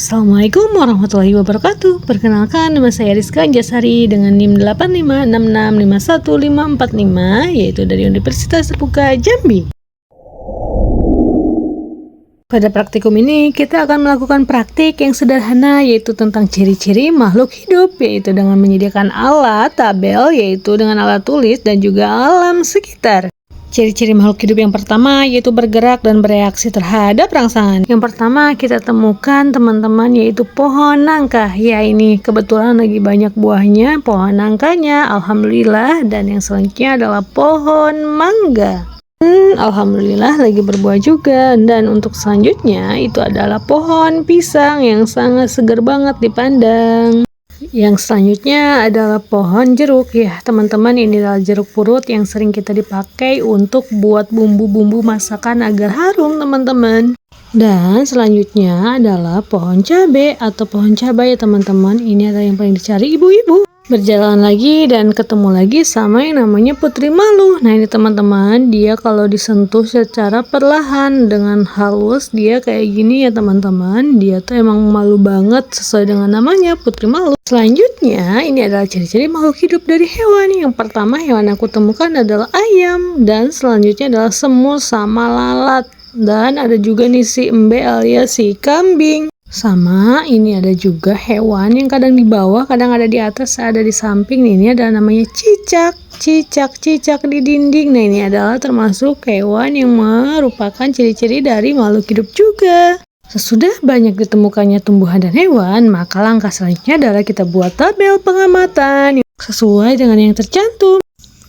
Assalamualaikum warahmatullahi wabarakatuh. Perkenalkan, nama saya Rizka Anjasari dengan NIM 8566515545, yaitu dari Universitas Terbuka Jambi. Pada praktikum ini, kita akan melakukan praktik yang sederhana, yaitu tentang ciri-ciri makhluk hidup, yaitu dengan menyediakan alat, tabel, yaitu dengan alat tulis, dan juga alam sekitar. Ciri-ciri makhluk hidup yang pertama yaitu bergerak dan bereaksi terhadap rangsangan. Yang pertama kita temukan teman-teman yaitu pohon nangka. Ya, ini kebetulan lagi banyak buahnya, pohon nangkanya, alhamdulillah. Dan yang selanjutnya adalah pohon mangga. Alhamdulillah lagi berbuah juga. Dan untuk selanjutnya itu adalah pohon pisang yang sangat segar banget dipandang. Yang selanjutnya adalah pohon jeruk. Ya teman-teman, ini adalah jeruk purut yang sering kita dipakai untuk buat bumbu-bumbu masakan agar harum teman-teman. Dan selanjutnya adalah pohon cabai atau pohon cabai ya teman-teman. Ini adalah yang paling dicari ibu-ibu. Berjalan lagi dan ketemu lagi sama yang namanya putri malu. Nah ini teman-teman, dia kalau disentuh secara perlahan dengan halus dia kayak gini ya teman-teman. Dia tuh emang malu banget sesuai dengan namanya, putri malu. Selanjutnya ini adalah ciri-ciri makhluk hidup dari hewan. Yang pertama hewan aku temukan adalah ayam. Dan selanjutnya adalah semut sama lalat. Dan ada juga nih si embe alias si kambing. Sama ini ada juga hewan yang kadang di bawah, kadang ada di atas, ada di samping. Ini adalah namanya cicak. Cicak di dinding. Nah ini adalah termasuk hewan yang merupakan ciri-ciri dari makhluk hidup juga. Sesudah banyak ditemukannya tumbuhan dan hewan, maka langkah selanjutnya adalah kita buat tabel pengamatan sesuai dengan yang tercantum.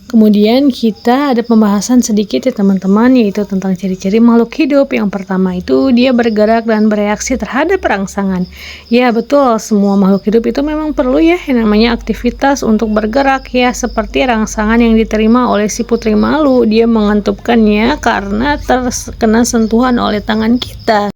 Kemudian kita ada pembahasan sedikit ya teman-teman, yaitu tentang ciri-ciri makhluk hidup. Yang pertama itu dia bergerak dan bereaksi terhadap rangsangan. Ya betul, semua makhluk hidup itu memang perlu ya yang namanya aktivitas untuk bergerak ya, seperti rangsangan yang diterima oleh si putri malu. Dia mengentupkannya karena terkena sentuhan oleh tangan kita.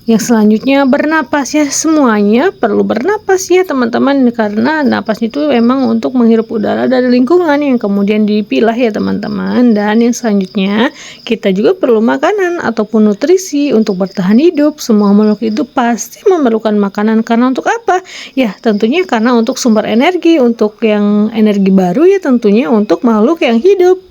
Yang selanjutnya bernapas ya, semuanya perlu bernapas ya teman-teman, karena napas itu emang untuk menghirup udara dari lingkungan yang kemudian dipilah ya teman-teman. Dan yang selanjutnya kita juga perlu makanan ataupun nutrisi untuk bertahan hidup. Semua makhluk hidup pasti memerlukan makanan, karena untuk apa? Ya tentunya karena untuk sumber energi, untuk yang energi baru ya tentunya untuk makhluk yang hidup.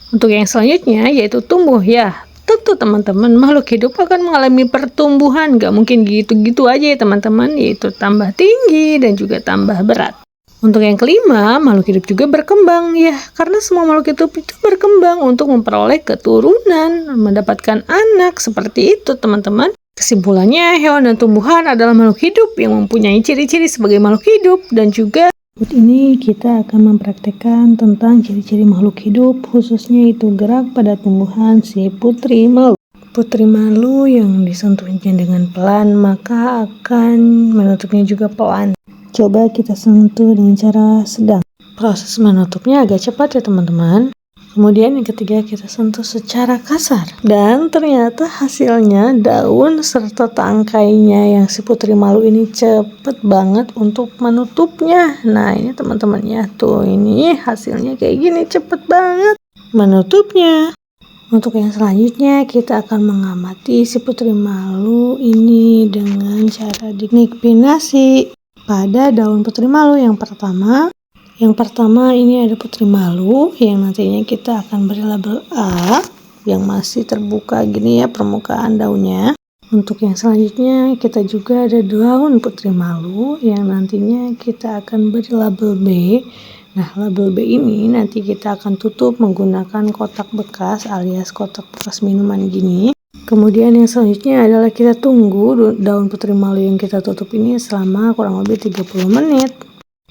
Untuk yang selanjutnya yaitu tumbuh ya. Tentu teman-teman, makhluk hidup akan mengalami pertumbuhan, gak mungkin gitu-gitu aja ya teman-teman, yaitu tambah tinggi dan juga tambah berat. Untuk yang kelima, makhluk hidup juga berkembang ya, karena semua makhluk hidup itu berkembang untuk memperoleh keturunan, mendapatkan anak, seperti itu teman-teman. Kesimpulannya, hewan dan tumbuhan adalah makhluk hidup yang mempunyai ciri-ciri sebagai makhluk hidup. Dan juga ini kita akan mempraktekkan tentang ciri-ciri makhluk hidup, khususnya itu gerak pada tumbuhan si putri malu. Putri malu yang disentuhnya dengan pelan maka akan menutupnya juga pelan. Coba kita sentuh dengan cara sedang. Proses menutupnya agak cepat ya teman-teman. Kemudian yang ketiga kita sentuh secara kasar. Dan ternyata hasilnya daun serta tangkainya yang si putri malu ini cepet banget untuk menutupnya. Nah ini teman-teman ya, tuh ini hasilnya kayak gini, cepet banget menutupnya. Untuk yang selanjutnya kita akan mengamati si putri malu ini dengan cara dinikpinasi pada daun putri malu. Yang pertama ini ada putri malu yang nantinya kita akan beri label A yang masih terbuka gini ya permukaan daunnya. Untuk yang selanjutnya kita juga ada daun putri malu yang nantinya kita akan beri label B. Nah label B ini nanti kita akan tutup menggunakan kotak bekas alias kotak bekas minuman gini. Kemudian yang selanjutnya adalah kita tunggu daun putri malu yang kita tutup ini selama kurang lebih 30 menit.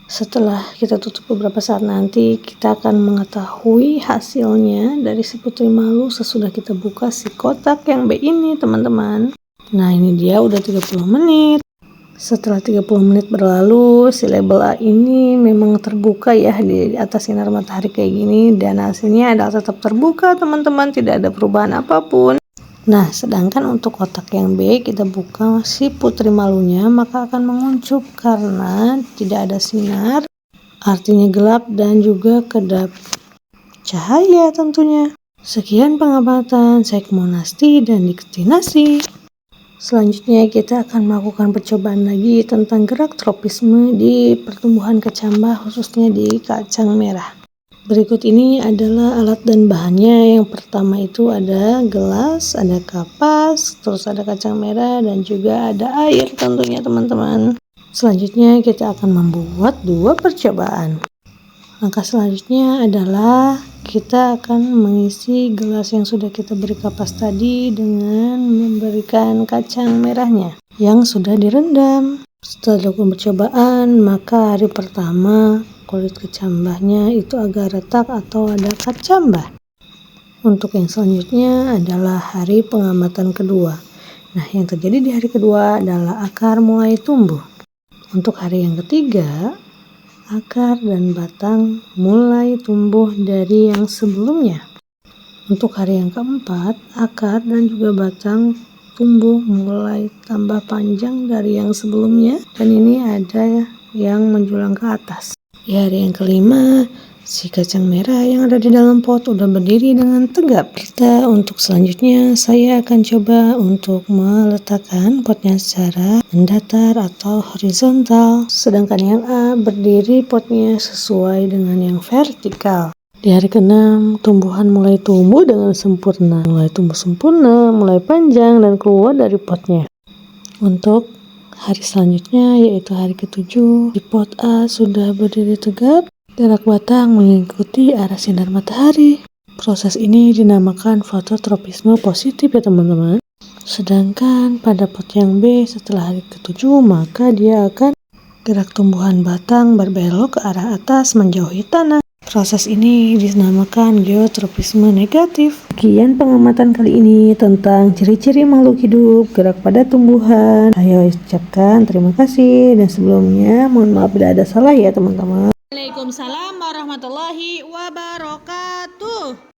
Setelah kita tutup beberapa saat nanti kita akan mengetahui hasilnya dari si putri malu sesudah kita buka si kotak yang B ini teman-teman. Nah ini dia udah 30 menit. Setelah 30 menit berlalu si label A ini memang terbuka ya di atas sinar matahari kayak gini, dan hasilnya adalah tetap terbuka teman-teman, tidak ada perubahan apapun. Nah sedangkan untuk kotak yang B kita buka si putri malunya maka akan menguncup karena tidak ada sinar, artinya gelap dan juga kedap cahaya tentunya. Sekian pengamatan Seikmonasti dan Diktinasi. Selanjutnya kita akan melakukan percobaan lagi tentang gerak tropisme di pertumbuhan kecambah, khususnya di kacang merah. Berikut ini adalah alat dan bahannya. Yang pertama itu ada gelas, ada kapas, terus ada kacang merah, dan juga ada air tentunya teman-teman. Selanjutnya kita akan membuat 2 percobaan. Langkah selanjutnya adalah kita akan mengisi gelas yang sudah kita beri kapas tadi dengan memberikan kacang merahnya yang sudah direndam. Setelah dilakukan percobaan, maka hari pertama kulit kecambahnya itu agak retak atau ada kacambah. Untuk yang selanjutnya adalah hari pengamatan kedua. Nah, yang terjadi di hari kedua adalah akar mulai tumbuh. Untuk hari yang ketiga, akar dan batang mulai tumbuh dari yang sebelumnya. Untuk hari yang keempat, akar dan juga batang tumbuh mulai tambah panjang dari yang sebelumnya, dan ini ada yang menjulang ke atas. Di hari yang kelima, si kacang merah yang ada di dalam pot udah berdiri dengan tegap. Untuk selanjutnya saya akan coba untuk meletakkan potnya secara mendatar atau horizontal, sedangkan yang A berdiri potnya sesuai dengan yang vertikal. Di hari ke-6, tumbuhan mulai tumbuh dengan sempurna, mulai panjang dan keluar dari potnya. Untuk hari selanjutnya, yaitu hari ke-7, di pot A sudah berdiri tegap, gerak batang mengikuti arah sinar matahari. Proses ini dinamakan fototropisme positif ya teman-teman. Sedangkan pada pot yang B setelah hari ke-7, maka dia akan gerak tumbuhan batang berbelok ke arah atas menjauhi tanah. Proses ini dinamakan geotropisme negatif. Sekian pengamatan kali ini tentang ciri-ciri makhluk hidup, gerak pada tumbuhan. Saya ucapkan terima kasih, dan sebelumnya mohon maaf bila ada salah ya teman-teman. Waalaikumsalam warahmatullahi wabarakatuh.